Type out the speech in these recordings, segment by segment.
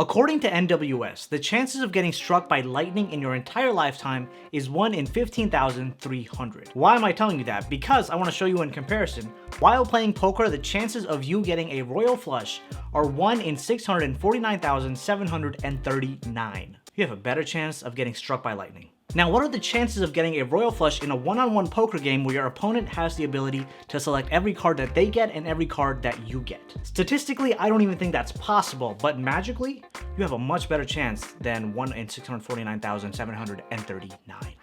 According to NWS, the chances of getting struck by lightning in your entire lifetime is 1 in 15,300. Why am I telling you that? Because I want to show you in comparison. While playing poker, the chances of you getting a royal flush are 1 in 649,739. You have a better chance of getting struck by lightning. Now, what are the chances of getting a royal flush in a one-on-one poker game where your opponent has the ability to select every card that they get and every card that you get? Statistically, I don't even think that's possible, but magically, you have a much better chance than 1 in 649,739.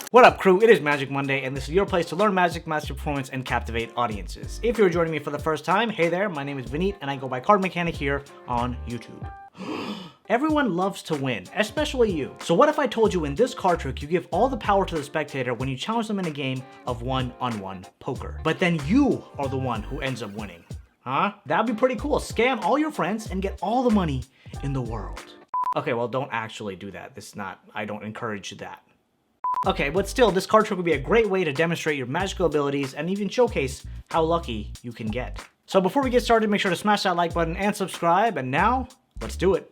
What up, crew? It is Magic Monday, and this is your place to learn Magic, master performance, and captivate audiences. If you're joining me for the first time, hey there, my name is Vineet, and I go by CardMechanic here on YouTube. Everyone loves to win, especially you. So what if I told you in this card trick you give all the power to the spectator when you challenge them in a game of one-on-one poker, but then you are the one who ends up winning? Huh? That'd be pretty cool. Scam all your friends and get all the money in the world. Okay, well, don't actually do that. I don't encourage that. Okay, but still, this card trick would be a great way to demonstrate your magical abilities and even showcase how lucky you can get. So before we get started, make sure to smash that like button and subscribe, and now, let's do it.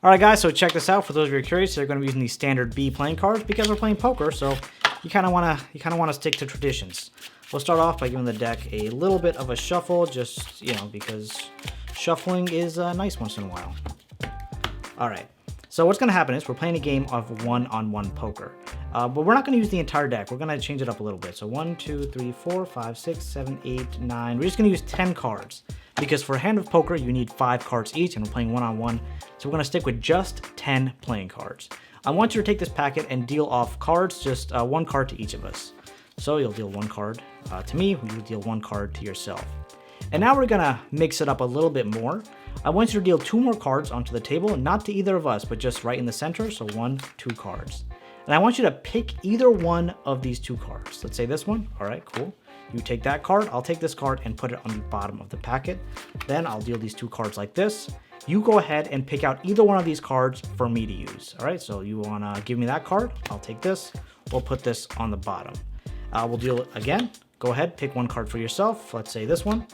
Alright guys, so check this out. For those of you who are curious, they're going to be using these standard B playing cards because we're playing poker, so you kind of want to stick to traditions. We'll start off by giving the deck a little bit of a shuffle, just, because shuffling is nice once in a while. Alright, so what's going to happen is we're playing a game of one-on-one poker. But we're not going to use the entire deck. We're going to change it up a little bit. So 1, 2, 3, 4, 5, 6, 7, 8, 9. We're just going to use 10 cards. Because for a hand of poker, you need 5 cards each, and we're playing one-on-one. So we're going to stick with just 10 playing cards. I want you to take this packet and deal off cards, just 1 card to each of us. So you'll deal 1 card to me, you deal 1 card to yourself. And now we're going to mix it up a little bit more. I want you to deal 2 more cards onto the table, not to either of us, but just right in the center, so 1, 2 cards. And I want you to pick either one of these 2 cards. Let's say this one. All right, cool. You take that card, I'll take this card and put it on the bottom of the packet. Then I'll deal these 2 cards like this. You go ahead and pick out either one of these cards for me to use. All right, so you wanna give me that card, I'll take this. We'll put this on the bottom. We'll deal it again. Go ahead, pick 1 card for yourself. Let's say this one.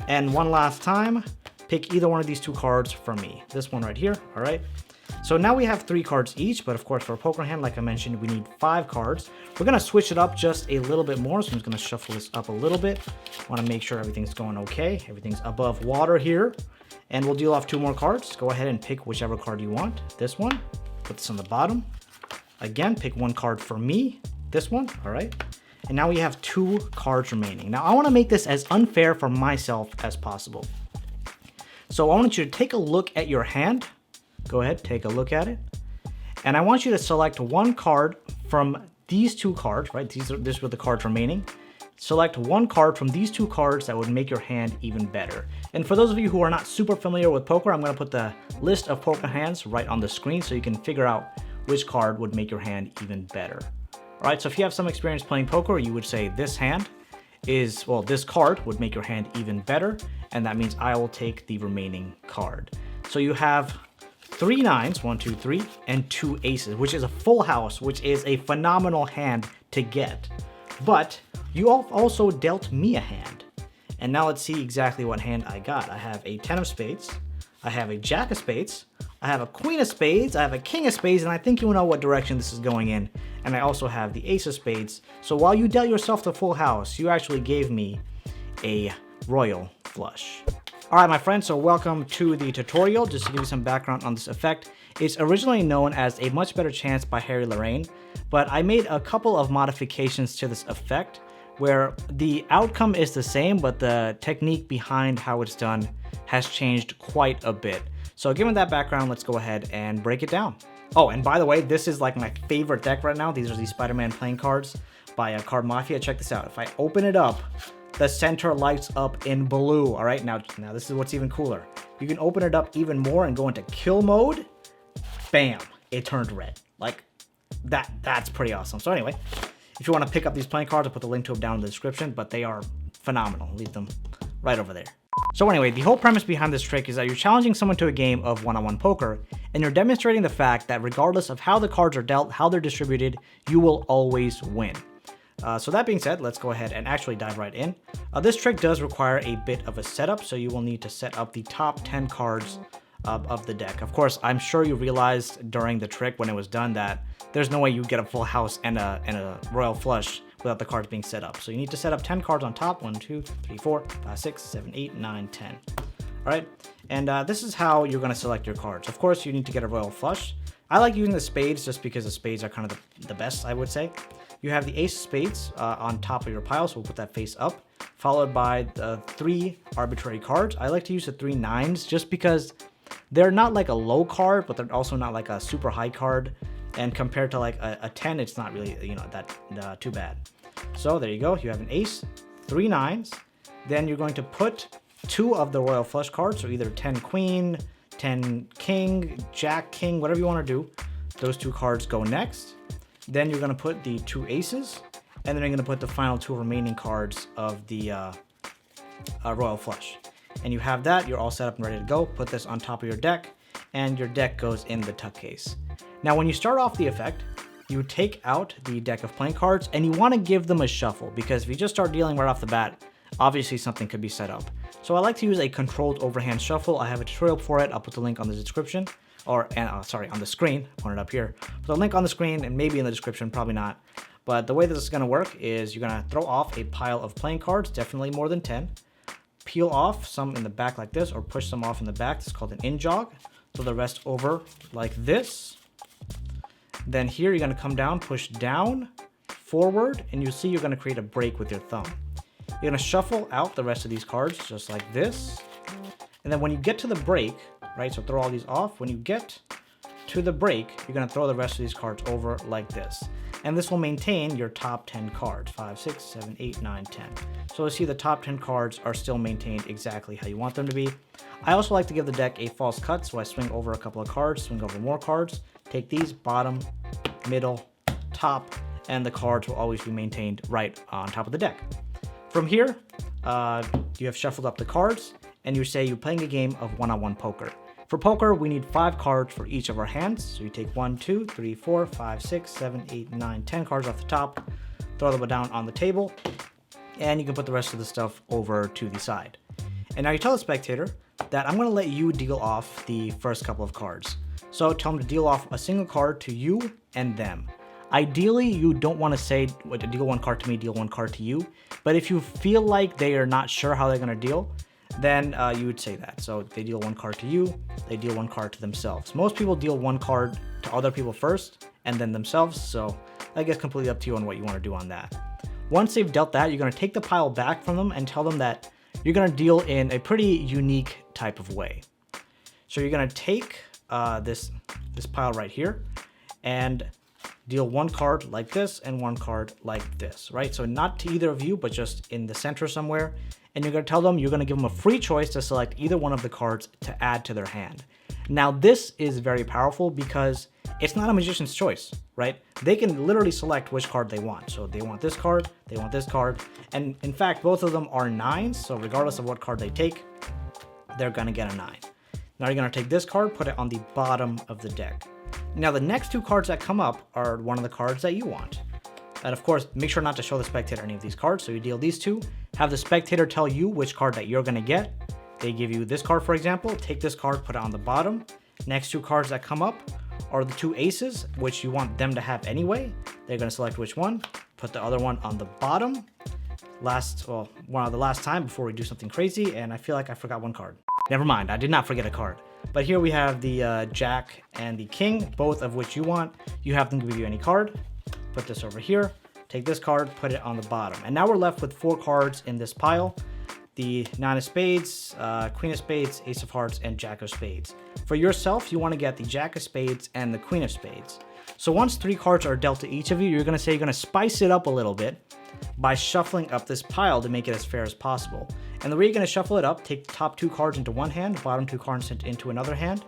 And one last time, pick either one of these 2 cards for me. This one right here, all right? So now we have 3 cards each, but of course for a poker hand, like I mentioned, we need 5 cards. We're gonna switch it up just a little bit more, so I'm just gonna shuffle this up a little bit. Wanna make sure everything's going okay. Everything's above water here. And we'll deal off 2 more cards. Go ahead and pick whichever card you want. This one, put this on the bottom. Again, pick 1 card for me. This one, all right? And now we have 2 cards remaining. Now I wanna make this as unfair for myself as possible. So I want you to take a look at your hand. Go ahead, take a look at it. And I want you to select 1 card from these 2 cards, right? These were the cards remaining. Select 1 card from these 2 cards that would make your hand even better. And for those of you who are not super familiar with poker, I'm gonna put the list of poker hands right on the screen so you can figure out which card would make your hand even better. All right, so if you have some experience playing poker, you would say this hand is, well, this card would make your hand even better. And that means I will take the remaining card. So you have 3 9s, 1, 2, 3, and 2 aces, which is a full house, which is a phenomenal hand to get. But you also dealt me a hand. And now let's see exactly what hand I got. I have a 10 of spades, I have a jack of spades, I have a queen of spades, I have a king of spades, and I think you know what direction this is going in. And I also have the ace of spades. So while you dealt yourself the full house, you actually gave me a royal flush. All right, my friends, so welcome to the tutorial. Just to give you some background on this effect, it's originally known as A Much Better Chance by Harry Lorraine, but I made a couple of modifications to this effect where the outcome is the same, but the technique behind how it's done has changed quite a bit. So given that background, let's go ahead and break it down. Oh, and by the way, this is like my favorite deck right now. These are the Spider-Man playing cards by Card Mafia. Check this out. If I open it up, the center lights up in blue. All right, now this is what's even cooler. You can open it up even more and go into kill mode. Bam, it turned red. Like that's pretty awesome. So anyway, if you want to pick up these playing cards, I'll put the link to them down in the description, but they are phenomenal. Leave them right over there. So anyway, the whole premise behind this trick is that you're challenging someone to a game of one-on-one poker, and you're demonstrating the fact that regardless of how the cards are dealt, how they're distributed, you will always win. So that being said, let's go ahead and actually dive right in. This trick does require a bit of a setup, so you will need to set up the top 10 cards of the deck. Of course, I'm sure you realized during the trick when it was done that there's no way you get a full house and a royal flush without the cards being set up. So you need to set up 10 cards on top. 1, 2, 3, 4, 5, 6, 7, 8, 9, 10. All right, and this is how you're going to select your cards. Of course, you need to get a royal flush. I like using the spades just because the spades are kind of the best, I would say. You have the ace of spades on top of your pile, so we'll put that face up, followed by the 3 arbitrary cards. I like to use the 3 nines just because they're not like a low card, but they're also not like a super high card. And compared to like a 10, it's not really, you know, that too bad. So there you go. You have an ace, 3 nines. Then you're going to put 2 of the royal flush cards, so either 10 queen, 10 king, jack king, whatever you want to do. Those 2 cards go next. Then you're going to put the 2 aces, and then you're going to put the final 2 remaining cards of the royal flush. And you have that. You're all set up and ready to go. Put this on top of your deck, and your deck goes in the tuck case. Now, when you start off the effect, you take out the deck of playing cards, and you want to give them a shuffle, because if you just start dealing right off the bat, obviously something could be set up. So I like to use a controlled overhand shuffle. I have a tutorial for it. I'll put the link on the description, or sorry, on the screen. I'll point it up here. Put the link on the screen and maybe in the description, probably not. But the way this is going to work is you're going to throw off a pile of playing cards, definitely more than 10. Peel off some in the back like this, or push some off in the back. This is called an in jog. Throw the rest over like this. Then here you're going to come down, push down, forward, and you'll see you're going to create a break with your thumb. You're going to shuffle out the rest of these cards just like this. And then when you get to the break, right, so throw all these off. When you get to the break, you're going to throw the rest of these cards over like this. And this will maintain your top 10 cards, 5, 6, 7, 8, 9, 10. So you see the top 10 cards are still maintained exactly how you want them to be. I also like to give the deck a false cut, so I swing over a couple of cards, swing over more cards, take these, bottom, middle, top, and the cards will always be maintained right on top of the deck. From here, you have shuffled up the cards, and you say you're playing a game of one-on-one poker. For poker, we need 5 cards for each of our hands. So you take 1, 2, 3, 4, 5, 6, 7, 8, 9, 10 cards off the top, throw them down on the table, and you can put the rest of the stuff over to the side. And now you tell the spectator that I'm going to let you deal off the first couple of cards. So tell them to deal off a single card to you and them. Ideally, you don't want to say, deal 1 card to me, deal 1 card to you. But if you feel like they are not sure how they're going to deal, then you would say that. So they deal 1 card to you, they deal 1 card to themselves. Most people deal 1 card to other people first and then themselves. So I guess completely up to you on what you want to do on that. Once they've dealt that, you're going to take the pile back from them and tell them that you're going to deal in a pretty unique type of way. So you're going to take this pile right here and deal 1 card like this and 1 card like this, right? So not to either of you, but just in the center somewhere. And you're going to tell them you're going to give them a free choice to select either one of the cards to add to their hand. Now, this is very powerful because it's not a magician's choice, right? They can literally select which card they want. So they want this card, they want this card. And in fact, both of them are 9s. So regardless of what card they take, they're going to get a 9. Now you're going to take this card, put it on the bottom of the deck. Now the next 2 cards that come up are one of the cards that you want. And of course, make sure not to show the spectator any of these cards. So you deal these 2, have the spectator tell you which card that you're going to get. They give you this card, for example. Take this card, put it on the bottom. Next 2 cards that come up are the 2 aces, which you want them to have anyway. They're going to select which one, put the other one on the bottom. One of the last time before we do something crazy, and I feel like I forgot 1 card. Never mind, I did not forget a card. But here we have the jack and the king, both of which you want. You have them give you any card. Put this over here, take this card, put it on the bottom. And now we're left with 4 cards in this pile. The 9 of spades, queen of spades, ace of hearts, and jack of spades. For yourself, you want to get the jack of spades and the queen of spades. So once 3 cards are dealt to each of you, you're going to say you're going to spice it up a little bit by shuffling up this pile to make it as fair as possible. And the way you're going to shuffle it up, take the top 2 cards into one hand, bottom 2 cards into another hand.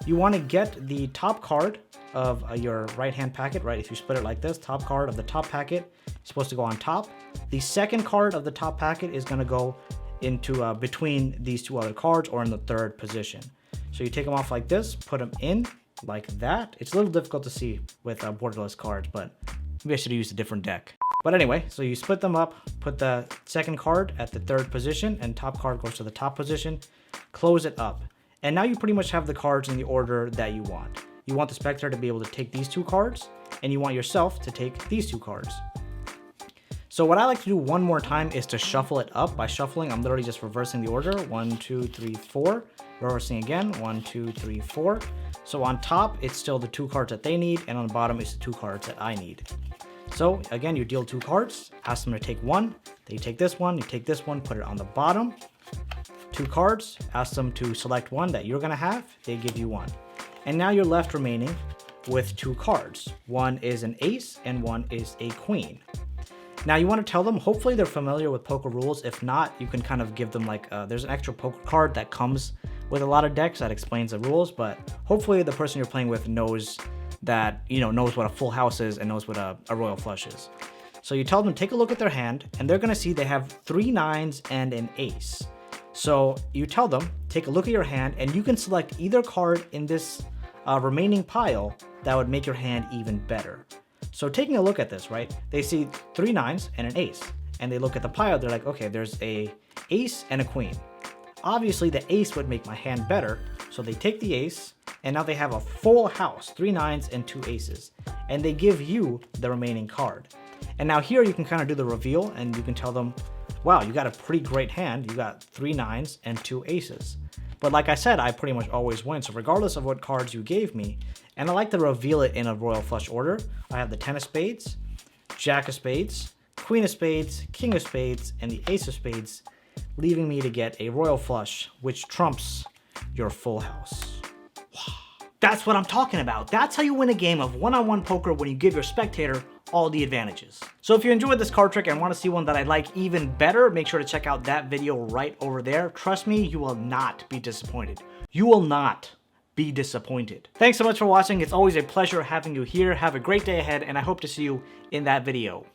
You want to get the top card of your right hand packet, right? If you split it like this, top card of the top packet is supposed to go on top. The second card of the top packet is going to go into between these 2 other cards, or in the 3rd position. So you take them off like this, put them in like that. It's a little difficult to see with borderless cards, but maybe I should have used a different deck. But anyway, so you split them up, put the second card at the third position, and top card goes to the top position, close it up. And now you pretty much have the cards in the order that you want. You want the spectator to be able to take these two cards, and you want yourself to take these two cards. So what I like to do one more time is to shuffle it up. By shuffling, I'm literally just reversing the order. 1, 2, 3, 4. Reversing again. 1, 2, 3, 4. So on top, it's still the two cards that they need, and on the bottom is the two cards that I need. So again, you deal two cards, ask them to take one, then you take this one, you take this one, put it on the bottom. Two cards, ask them to select one that you're gonna have, they give you one. And now you're left remaining with two cards. One is an ace and one is a queen. Now you want to tell them, hopefully they're familiar with poker rules. If not, you can kind of give them like, there's an extra poker card that comes with a lot of decks that explains the rules, but hopefully the person you're playing with knows that, knows what a full house is and knows what a royal flush is. So you tell them, take a look at their hand, and they're gonna see they have 3 nines and an ace. So you tell them, take a look at your hand, and you can select either card in this remaining pile that would make your hand even better. So taking a look at this, right? They see 3 nines and an ace, and they look at the pile, they're like, okay, there's a ace and a queen. Obviously the ace would make my hand better, so they take the ace, and now they have a full house, 3 nines and 2 aces, and they give you the remaining card. And now here you can kind of do the reveal, and you can tell them, wow, you got a pretty great hand. You got 3 nines and 2 aces. But like I said, I pretty much always win, so regardless of what cards you gave me, and I like to reveal it in a royal flush order. I have the 10 of spades, jack of spades, queen of spades, king of spades, and the ace of spades, leaving me to get a royal flush, which trumps your full house. That's what I'm talking about. That's how you win a game of one-on-one poker, when you give your spectator all the advantages. So if you enjoyed this card trick and want to see one that I like even better, make sure to check out that video right over there. Trust me, you will not be disappointed. You will not be disappointed. Thanks so much for watching. It's always a pleasure having you here. Have a great day ahead, and I hope to see you in that video.